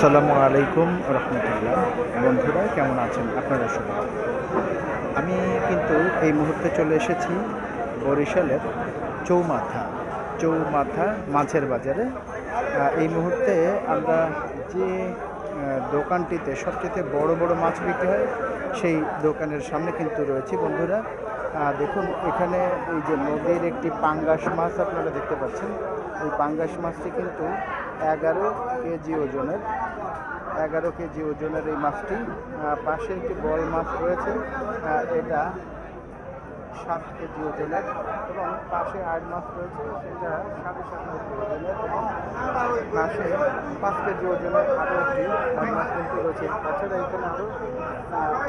আসসালামু আলাইকুম রহমতুল্লাহ। বন্ধুরা কেমন আছেন আপনারা সবাই? আমি কিন্তু এই মুহূর্তে চলে এসেছি বরিশালের চৌমাথা মাছের বাজারে। এই মুহূর্তে আমরা যে দোকানটিতে সবচেয়ে বড় বড় মাছ বিক্রি হয় সেই দোকানের সামনে কিন্তু রয়েছি বন্ধুরা। দেখুন এখানে এই যে নদীর একটি পাঙ্গাস মাছ আপনারা দেখতে পাচ্ছেন। এই পাঙ্গাস মাছটি কিন্তু 11 কেজি ওজনের এই মাছটি। পাশে একটি বল মাছ রয়েছে, এটা 7 কেজি ওজনের, এবং পাশে আট মাছ রয়েছে, সেটা 7.5 কেজি ওজনের, এবং পাশে 5 কেজি ওজনের আরও একটি আট মাছ কিন্তু রয়েছে। তাছাড়া এখানে আরও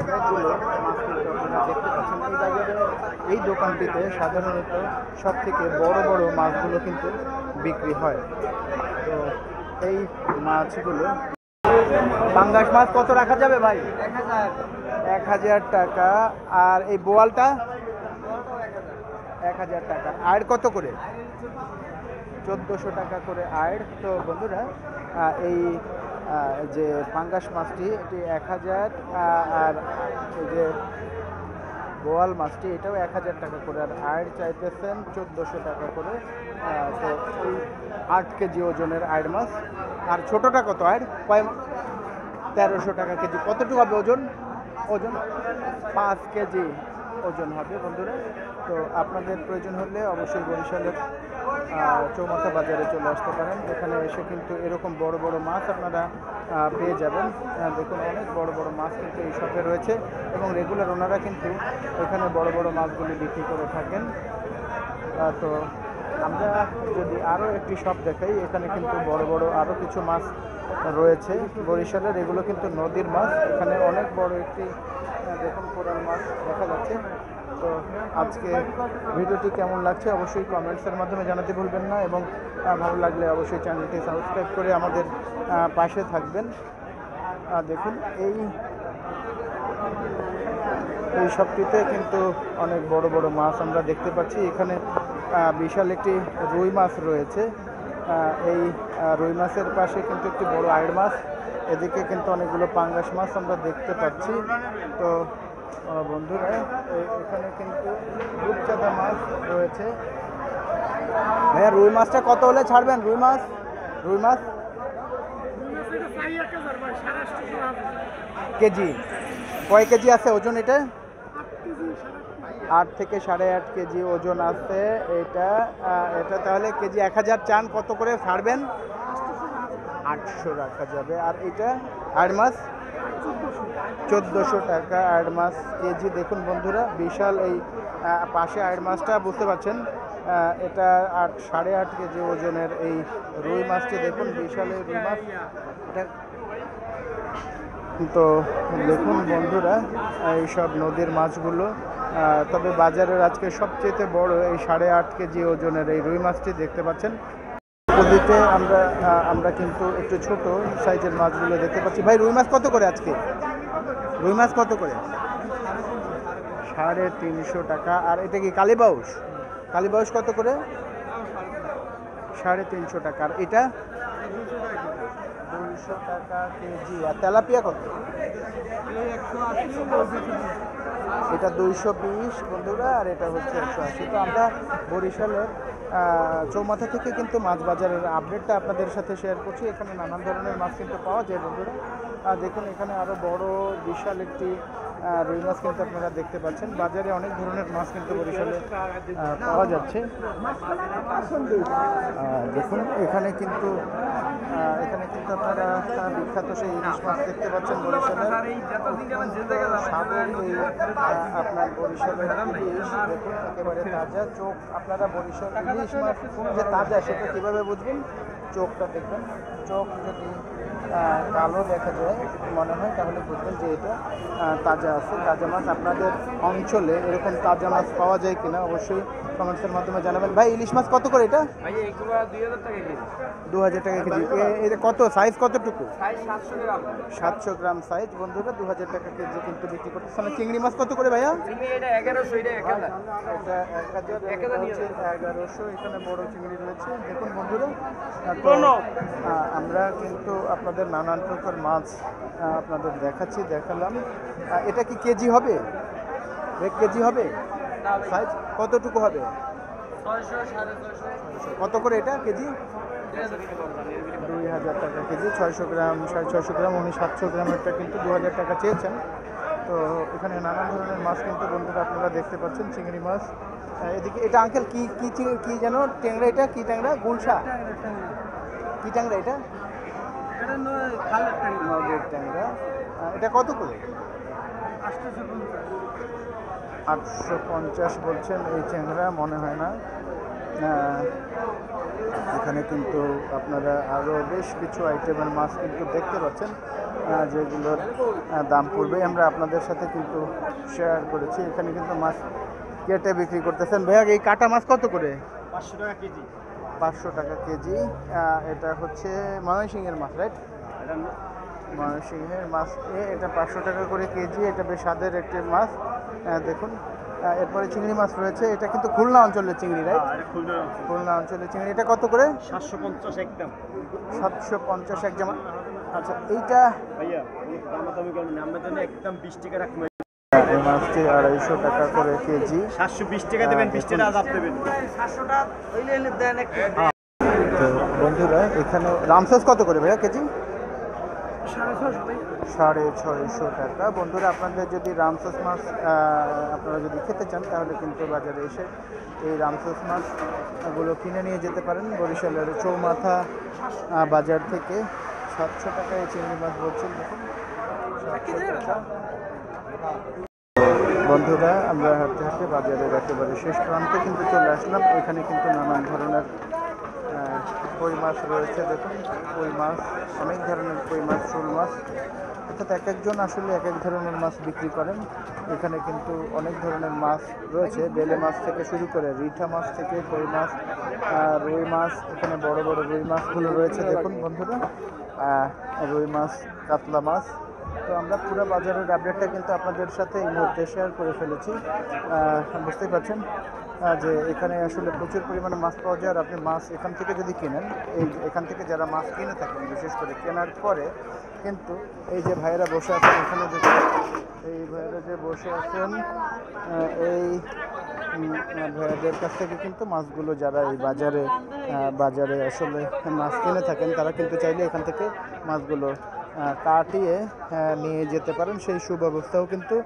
অনেকগুলো মাছ কিন্তু আপনারা দেখতে পাচ্ছেন। এই বাজারে এই দোকানটিতে সাধারণত সব থেকে বড় বড় মাছগুলো কিন্তু বিক্রি হয়। তো এই মাছগুলো, পাঙ্গাস মাছ কত রাখা যাবে ভাই? 1000 টাকা। আর এই বোয়ালটা 1000 টাকা। আয়ের কত করে? 1400 টাকা করে আয়ের। তো বন্ধুরা এই যে পাঙ্গাস মাছটি এটি 1000, আর এই যে বোয়াল মাছটি এটাও 1000 টাকা করে, আর আয়ের চাইতেছেন 1400 টাকা করে। তো এই 8 কেজি ওজনের আয়ের মাছ। আর ছোটটা কত আয়ের? 1300 টাকা কেজি। কতটুকু হবে ওজন? 5 কেজি ওজন হবে বন্ধুরা। তো আপনাদের প্রয়োজন হলে অবশ্যই বরিশালের চৌমাথা বাজারে চলে আসতে পারেন। এখানে এসে কিন্তু এরকম বড় বড় মাছ আপনারা পেয়ে যাবেন। দেখুন অনেক বড় বড় মাছ কিন্তু এই শপে রয়েছে, এবং রেগুলার ওনারা কিন্তু এখানে বড় বড় মাছগুলি বিক্রি করে থাকেন। তো আমরা যদি আরও একটি শপ দেখাই, এখানে কিন্তু বড় বড় আরও কিছু মাছ রয়েছে বরিশালের। এগুলো কিন্তু নদীর মাছ। এখানে অনেক বড় একটি দেখুন কোরাল মাছ দেখা যাচ্ছে। তো আজকে ভিডিওটি কেমন লাগছে অবশ্যই কমেন্টসের মাধ্যমে জানাতে ভুলবেন না, এবং ভালো লাগলে অবশ্যই চ্যানেলটি সাবস্ক্রাইব করে আমাদের পাশে থাকবেন। দেখুন এই শপটিতে কিন্তু অনেক বড় বড় মাছ আমরা দেখতে পাচ্ছি। এখানে বিশাল একটি রুই মাছ রয়েছে। এই রুই মাছের পাশে কিন্তু একটি বড় আইড় মাছ, এদিকে কিন্তু অনেকগুলো পাঙ্গাস মাছ আমরা দেখতে পাচ্ছি। তো বন্ধুরা এখানে কিন্তু রূপচাঁদা মাছ রয়েছে। ভাইয়া রুই মাছটা কত হলে ছাড়বেন? রুই মাছ কেজি কয় কেজি আছে ওজন? এটা 8 থেকে 8.5 কেজি ওজন আছে এটা। তাহলে কেজি 1000 চান, কত করে ছাড়বেন? 800 রাখা যাবে। আর এটা আড় মাছ 1400 টাকা আড় মাছ কেজি। দেখুন বন্ধুরা বিশাল এই পাশে আড় মাছটা বুঝতে পারছেন, এটা 8.5 কেজি ওজনের এই রুই মাছটি। দেখুন বিশাল এই রুই মাছ এটা। তো দেখুন বন্ধুরা এইসব নদীর মাছগুলো। তবে বাজারের আজকে সবচেয়ে বড় এই 8.5 কেজি ওজনের এই রুই মাছটি দেখতে পাচ্ছেন। নদীতে আমরা কিন্তু একটু ছোট সাইজের মাছগুলো দেখতে পাচ্ছি। ভাই রুই মাছ কত করে আজকে? রুই মাছ কত করে? 350 টাকা। আর এটা কি কালীবাউস কত করে? 350 টাকা। আর এটা 200 টাকা কেজি। আর তেলাপিয়া কত? এটা 220 বন্ধুরা, আর এটা হচ্ছে 180। তো আমরা বরিশালের চৌমাথা থেকে কিন্তু মাছ বাজারের আপডেটটা আপনাদের সাথে শেয়ার করছি। এখানে নানান ধরনের মাছ কিন্তু পাওয়া যায় বন্ধুরা। দেখুন এখানে আরও বড় বিশাল একটি রুই মাছ কিন্তু আপনারা দেখতে পাচ্ছেন। বাজারে অনেক ধরনের মাছ কিন্তু বরিশালে পাওয়া যাচ্ছে। দেখুন এখানে কিন্তু আপনারা বিখ্যাত সেই ইলিশ মাছ দেখতে পাচ্ছেন বরিশালের। আপনার বরিশালের ইলিশ দেখুন একেবারে তাজা। চোখ আপনারা বরিশাল ইলিশ মাছ যে তাজা সেটা কীভাবে বুঝবেন? চোখটা দেখবেন। চোখ যদি কালো দেখা যায় মনে হয় তাহলে বুঝবেন যে এটা তাজা আছে। তাজা মাছ আপনাদের অঞ্চলে এরকম তাজা মাছ পাওয়া যায় কিনা অবশ্যই কমেন্টসের মাধ্যমে জানাবেন। ভাই ইলিশ মাছ কত করে এটা? 2000 টাকা কেজি। এটা কত সাইজ? কতটুকু? 700 গ্রাম সাইজ বন্ধুরা। 2000 টাকা কেজি কিন্তু বিক্রি করতেছে। চিংড়ি মাছ কত করে ভাইয়া? এটা 1100। এটা 1100। এখানে বড় চিংড়ি রয়েছে দেখুন বন্ধুরা। আমরা কিন্তু আপনাদের নানান প্রকার মাছ আপনাদের দেখালাম। এটা কি কেজি হবে? 1 কেজি হবে? সাইজ কতটুকু হবে? 600 কত করে এটা কেজি? 2000 টাকা কেজি। 600 গ্রাম 650 গ্রাম, উনি 700 গ্রামেরটা কিন্তু 2000 টাকা চেয়েছেন। তো এখানে নানান ধরনের মাছ কিন্তু বন্ধুরা আপনারা দেখতে পাচ্ছেন, চিংড়ি মাছ। এদিকে এটা আঙ্কেল কি কি কি যেন ট্যাংরা, এটা কি ট্যাংরা? গুলশা কি ট্যাংরা এটা? নগের ট্যাংরা। এটা কত করে? 850 বলছেন এই ট্যাংরা, মনে হয় না। এখানে কিন্তু আপনারা আরও বেশ কিছু আইটেমের মাছ কিন্তু দেখতে পাচ্ছেন, যেগুলোর দাম পড়বে আমরা আপনাদের সাথে কিন্তু শেয়ার করেছি। এখানে কিন্তু মাছ কেটে বিক্রি করতেছেন। ভাইয়া এই কাটা মাছ কত করে? 500 টাকা কেজি। 500 টাকা কেজি। এটা হচ্ছে ময়মনসিংহের মাছ, রাইট? ময়মনসিংহের মাছ, এটা 500 টাকা করে কেজি। এটা বেশ স্বাদের একটি মাছ। দেখুন, এরপরে চিংড়ি মাছ রয়েছে। এটা কিন্তু খুলনা অঞ্চলের চিংড়ি, রাইট? খুলনা অঞ্চলের চিংড়ি। এটা কত করে? 750 একদম। 750 একদম। আচ্ছা, এইটা ভাইয়া দামাদামি করবেন, আমরা তো একদম 20 টাকা রাখবেন। এই মাছটি 250 টাকা করে কেজি। 720 টাকা দেবেন, 20 টাকা আজাদ দেবেন। 700 টাকা হইলে দেন একটু। তো বন্ধুরা এখানে রামসাস কত করে ভাইয়া কেজি? 650 টাকা। বন্ধুরা আপনাদের যদি রামসাস মাছ আপনারা যদি খেতে চান, তাহলে কিন্তু বাজারে এসে এই রামসাস মাছগুলো কিনে নিয়ে যেতে পারেন। বরিশালের চৌমাথা বাজার থেকে 700 টাকায় চিংড়ি মাছ বলছেন। দেখুন, 700 টাকা। বন্ধুরা আমরা হাঁটতে হাঁটতে বাজারের একেবারে শেষ প্রান্তে কিন্তু চলে আসলাম। এখানে কিন্তু নানান ধরনের কই মাছ রয়েছে। দেখুন, কই মাছ, অনেক ধরনের কই মাছ, শোল মাছ, অর্থাৎ এক একজন আসলে এক এক ধরনের মাছ বিক্রি করেন। এখানে কিন্তু অনেক ধরনের মাছ রয়েছে, বেলে মাছ থেকে শুরু করে রিঠা মাছ থেকে কই মাছ, রুই মাছ। এখানে বড় বড় রুই মাছগুলো রয়েছে। দেখুন বন্ধুরা, রুই মাছ, কাতলা মাছ। তো আমরা পুরো বাজারের আপডেটটা কিন্তু আপনাদের সাথে এই মুহূর্তে শেয়ার করে ফেলেছি। বুঝতেই পারছেন যে এখানে আসলে প্রচুর পরিমাণে মাছ পাওয়া যায়। আর আপনি মাছ এখান থেকে যদি কেনেন, এখান থেকে যারা মাছ কিনে থাকেন, বিশেষ করে কেনার পরে কিন্তু এই যে ভাইয়েরা বসে আছেন এখানে, দেখুন এই ভাইয়েরা যে বসে আছেন, এই ভাইয়াদের কাছ থেকে কিন্তু মাছগুলো যারা এই বাজারে আসলে মাছ কিনে থাকেন, তারা কিন্তু চাইলে এখান থেকে মাছগুলো কাটিয়ে নিয়ে যেতে পারেন। সেই সুব্যবস্থাও কিন্তু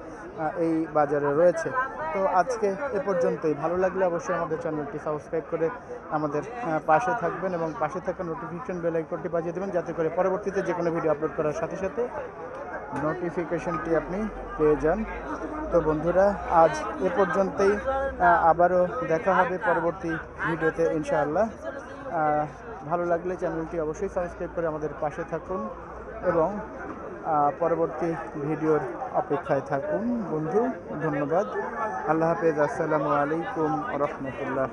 এই বাজারে রয়েছে। তো আজকে এ পর্যন্তই। ভালো লাগলে অবশ্যই আমাদের চ্যানেলটি সাবস্ক্রাইব করে আমাদের পাশে থাকবেন এবং পাশে থাকা নোটিফিকেশন বেল আইকনটি বাজিয়ে দেবেন, যাতে করে পরবর্তীতে যে কোনো ভিডিও আপলোড করার সাথে সাথে নোটিফিকেশনটি আপনি পেয়ে যান। তো বন্ধুরা আজ এ পর্যন্তই। আবারও দেখা হবে পরবর্তী ভিডিওতে ইনশাআল্লাহ। ভালো লাগলে চ্যানেলটি অবশ্যই সাবস্ক্রাইব করে আমাদের পাশে থাকুন এবং পরবর্তী ভিডিওর অপেক্ষায় থাকুন। বন্ধু, ধন্যবাদ। আল্লাহ হাফেজ। আসসালামু আলাইকুম রহমতুল্লাহ।